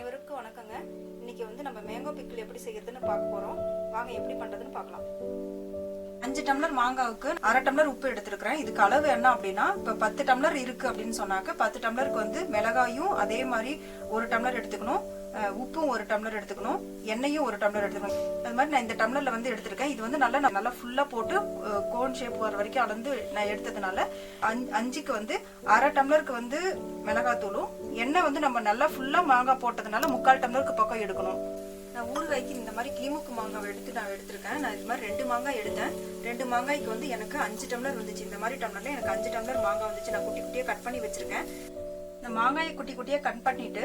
அனைவருக்கும் வணக்கங்க. இன்னைக்கு வந்து நம்ம மேங்கோ பிக்கிள் எப்படி செய்யறதுன்னு பார்க்க போறோம். வாங்க எப்படி பண்றதுன்னு பார்க்கலாம். 5 டம்ளர் மாங்காவுக்கு 1/2 டம்ளர் உப்பு எடுத்துருக்கிறேன். இதுக்கு அளவு என்ன அப்படின்னா, இப்ப 10 டம்ளர் இருக்கு அப்படின்னு சொன்னாக்க 10 டம்ளருக்கு வந்து மிளகாயும் அதே மாதிரி 1 டம்ளர் எடுத்துக்கணும், உப்பும் 1 டம்ளர் எடுத்துக்கணும், எண்ணெயும் 1 டம்ளர் எடுத்துக்கணும். அது மாதிரி நான் இந்த டம்ளர்ல வந்து எடுத்திருக்கேன். இது வந்து நல்லா ஃபுல்லா போட்டு கோன் ஷேப் வர வரைக்கும் அளந்து நான் எடுத்ததுனால 5க்கு வந்து 1/2 டம்ளருக்கு வந்து மிளகாத்தூளும், எண்ணெய் வந்து நம்ம நல்லா ஃபுல்லா மாங்காய் போட்டதுனால 3/4 டம்ளருக்கு பக்கம் எடுக்கணும். நான் ஊறுகாய்க்கு இந்த மாதிரி கிளிமுக்கு மாங்காய் நான் எடுத்திருக்கேன். நான் இது மாதிரி 2 மாங்காய் எடுத்தேன். 2 மாங்காய்க்கு வந்து எனக்கு 5 டம்ளர் வந்துச்சு. இந்த மாதிரி டம்ளர்ல எனக்கு 5 டம்ளர் மாங்காய் வந்துச்சு. நான் குட்டி குட்டியா கட் பண்ணி வச்சிருக்கேன். இந்த மாங்காயை குட்டி குட்டியா கட் பண்ணிட்டு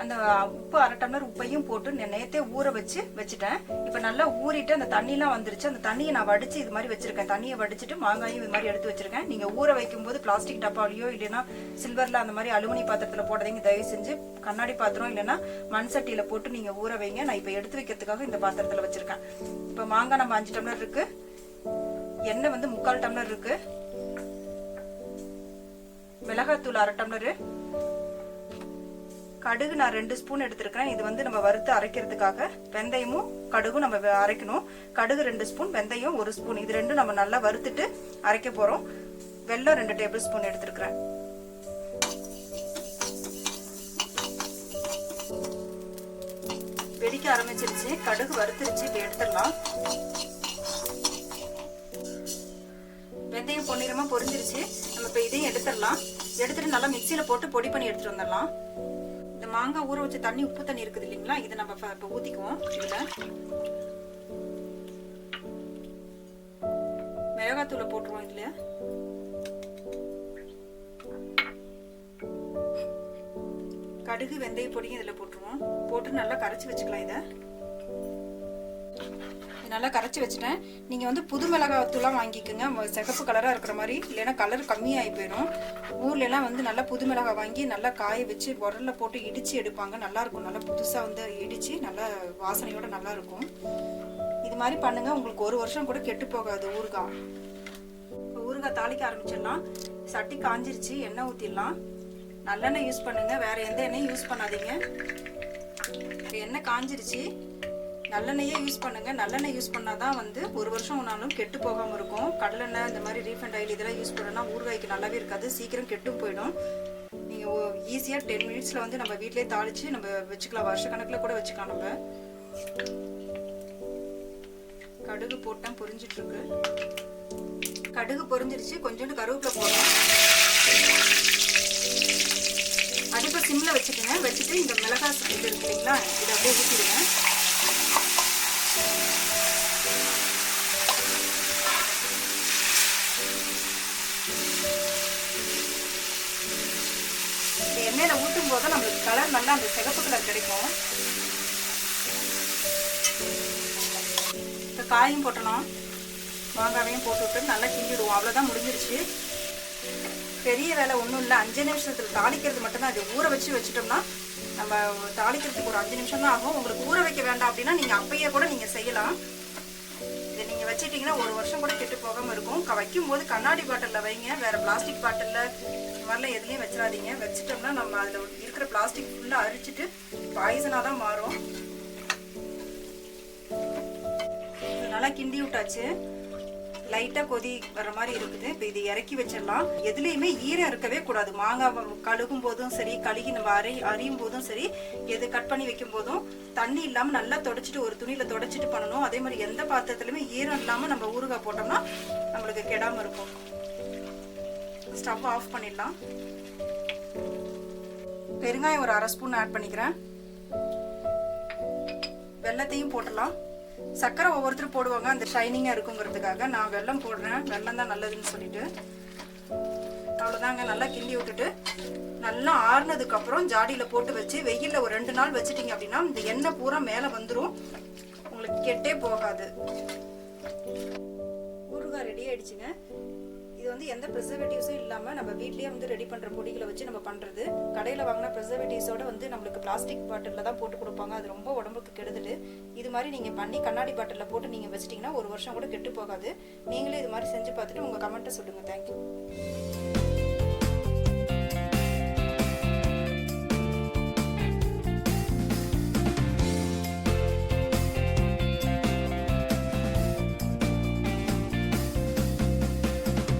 அந்த உப்பு 1/2 டம்ளர் உப்பையும் போட்டு நேத்தே ஊற வச்சுட்டேன். இப்ப நல்லா ஊறிட்டு அந்த தண்ணிலாம் வந்துருச்சு. அந்த தண்ணியை நான் வடிச்சு இது மாதிரி வச்சிருக்கேன். தண்ணியை வடிச்சிட்டு மாங்காயும் இது மாதிரி எடுத்து வச்சிருக்கேன். நீங்க ஊற வைக்கும் போது பிளாஸ்டிக் டப்பாலையோ இல்லைன்னா சில்வர்ல அந்த மாதிரி அலுமினி பாத்திரத்துல போடாதீங்க. தயவு செஞ்சு கண்ணாடி பாத்திரம் இல்லைன்னா மண் சட்டியில போட்டு நீங்க ஊற வைங்க. நான் இப்ப எடுத்து வைக்கிறதுக்காக இந்த பாத்திரத்துல வச்சிருக்கேன். இப்ப மாங்காய் நம்ம 5 டம்ளர் இருக்கு, எண்ணெய் வந்து 3/4 டம்ளர் இருக்கு, மிளகாத்தூள் 1/2 டம்ளரு, கடுகு நான் 2 ஸ்பூன் எடுத்திருக்கிறேன். இது வந்து நம்ம வறுத்து அரைக்கிறதுக்காக. வெந்தயமும் கடுகும் நம்ம அரைக்கணும். கடுகு 2 ஸ்பூன், வெந்தயம் 1 ஸ்பூன், இது ரெண்டும் நம்ம நல்லா வறுத்துட்டு அரைக்க போறோம். வெல்லம் 2 டேபிள் ஸ்பூன் எடுத்திருக்கிறேன். வெடிக்க ஆரம்பிச்சிருச்சு, கடுகு வறுத்துருச்சு. இப்ப எடுத்துடலாம். வெந்தயம் பொன்னிறமா பொரிஞ்சிருச்சு. நம்ம இப்ப இதையும் எடுத்துடலாம். எடுத்துட்டு நல்லா மிக்சியில போட்டு பொடி பண்ணி எடுத்துட்டு வந்துடலாம். மாங்காய் ஊற வச்ச தண்ணி, உப்பு தண்ணி இருக்குது இல்லைங்களா, இதை நம்ம இப்ப ஊத்திக்குவோம். இதுல மிளகாத்தூளை போட்டுருவோம். இதுல கடுகு வெந்தய பொடியும் இதுல போட்டுருவோம். போட்டு நல்லா கரைச்சி வச்சுக்கலாம். இதை நல்லா கரைச்சி வச்சுட்டேன். நீங்க வந்து புது மிளகாத்தூளாம் வாங்கிக்கோங்க, சிகப்பு கலரா இருக்கிற மாதிரி, இல்லைன்னா கலர் கம்மியாகி போயிடும். ஊர்ல எல்லாம் வந்து நல்லா புது மிளகாய் வாங்கி நல்லா காய வச்சு உரல்ல போட்டு இடிச்சு எடுப்பாங்க. நல்லா இருக்கும். நல்லா புதுசா வந்து இடிச்சு நல்லா வாசனையோட நல்லா இருக்கும். இது மாதிரி பண்ணுங்க, உங்களுக்கு 1 வருஷம் கூட கெட்டு போகாது ஊறுகாய். ஊறுகாய் தாளிக்க ஆரம்பிச்சிடலாம். சட்டி காஞ்சிருச்சு, எண்ணெய் ஊத்திடலாம். நல்லெண்ணெய் யூஸ் பண்ணுங்க, வேற எந்த எண்ணெயும் யூஸ் பண்ணாதீங்க. எண்ணெய் காஞ்சிருச்சு, நல்லெண்ணெயே யூஸ் பண்ணுங்க. நல்லெண்ணெய் யூஸ் பண்ணாதான் வந்து 1 வருஷம் ஆனாலும் கெட்டு போகாம இருக்கும். கடலெண்ணெய் இந்த மாதிரி ரீஃபைண்ட் ஆயில் இதெல்லாம் யூஸ் பண்ணனா ஊறுகாய்க்கு நல்லாவே இருக்காது, சீக்கிரம் கெட்டும் போயிடும். நீங்க ஈஸியா 10 மினிட்ஸ்ல வந்து நம்ம வீட்லயே தாளிச்சு நம்ம வச்சுக்கலாம். வருஷ கணக்குல கூட வச்சுக்கலாம். நம்ம கடுகு போட்டேன், பொரிஞ்சிட்டு இருக்கு. கடுகு பொரிஞ்சிருச்சு. கொஞ்சோண்டு கருவேப்பிலை போடுறோம். அடுப்பை சிம்ல வச்சுக்கோங்க. வச்சுட்டு இந்த மிளகாய் இது இருக்கு இல்லைங்களா, இதை அப்படியே ஊற்றிடுங்க. எண்ணெயில ஊற்றும் போது நம்மளுக்கு கலர் நல்லா அந்த சிகப்பு கலர் கிடைக்கும். இப்போ காயும் போட்டணும், மாங்காவையும் போட்டுவிட்டு நல்லா கிண்டிடுவோம். அவ்வளோதான், முடிஞ்சிருச்சு. பெரிய வேலை ஒன்றும் இல்லை. 5 நிமிஷத்தில் தாளிக்கிறது மட்டும்தான். அது ஊற வச்சுட்டோம்னா நம்ம தாளிக்கிறதுக்கு ஒரு 5 நிமிஷம் தான் ஆகும். உங்களுக்கு ஊற வைக்க வேண்டாம் அப்படின்னா நீங்கள் அப்பயே கூட நீங்கள் செய்யலாம். இதை நீங்கள் வச்சுட்டிங்கன்னா 1 வருஷம் கூட கெட்டு போகாமல் இருக்கும். வைக்கும் போது கண்ணாடி பாட்டிலில் வைங்க, வேறு பிளாஸ்டிக் பாட்டிலில் இந்த மாதிரிலாம் எதுலேயும் வச்சிடாதீங்க. வச்சுட்டோம்னா நம்ம அதில் இருக்கிற பிளாஸ்டிக் ஃபுல்லாக அரிச்சிட்டு பாய்சனாக தான் மாறும். நல்லா கிண்டி விட்டாச்சு. லைட்டாக கொதி வர மாதிரி இருக்குது. இப்போ இது இறக்கி வச்சிடலாம். எதுலேயுமே ஈரம் இருக்கவே கூடாது. மாங்காய் கழுகும் போதும் சரி, கழுகி நம்ம அரியும் போதும் சரி, எது கட் பண்ணி வைக்கும் போதும் தண்ணி இல்லாமல் நல்லா தொடச்சிட்டு ஒரு துணியில் தொடச்சிட்டு பண்ணணும். அதே மாதிரி எந்த பாத்திரத்துலையுமே ஈரம் இல்லாமல் நம்ம ஊறுகாய் போட்டோம்னா நம்மளுக்கு கெடாமல் இருக்கும். ஸ்டவ் ஆஃப் பண்ணிடலாம். பெருங்காயம் ஒரு 1/2 ஸ்பூன் ஆட் பண்ணிக்கிறேன். வெல்லத்தையும் போட்டலாம். சர்க்கரை ஒவ்வொருத்தரும் போடுவாங்க, அந்த ஷைனிங்கா இருக்குங்கிறதுக்காக. நான் வெல்லம் போடுறேன். வெல்லம் தான் நல்லதுன்னு சொல்லிட்டு. அவ்வளோதாங்க. நல்லா கிண்டி விட்டுட்டு நல்லா ஆறுனதுக்கு அப்புறம் ஜாடியில போட்டு வச்சு வெயில்ல ஒரு 2 நாள் வச்சுட்டீங்க அப்படின்னா இந்த எண்ணெய் பூரா மேல வந்துடும், உங்களுக்கு கெட்டே போகாது. ஊறுகாய் ரெடி ஆயிடுச்சுங்க. இது வந்து எந்த ப்ரிசர்வேட்டிவ்ஸும் இல்லாமல் நம்ம வீட்லேயே வந்து ரெடி பண்ணுற பொடிகளை வச்சு நம்ம பண்ணுறது. கடையில் வாங்கின ப்ரிசர்வேட்டிவ்ஸோட வந்து நம்மளுக்கு பிளாஸ்டிக் பாட்டிலில் தான் போட்டு கொடுப்பாங்க. அது ரொம்ப உடம்புக்கு கெடுதல். இது மாதிரி நீங்கள் பண்ணி கண்ணாடி பாட்டிலில் போட்டு நீங்கள் வச்சிட்டிங்கன்னா 1 வருஷம் கூட கெட்டு போகாது. நீங்களே இது மாதிரி செஞ்சு பார்த்துட்டு உங்கள் கமெண்ட்டை சொல்லுங்கள். தேங்க்யூ.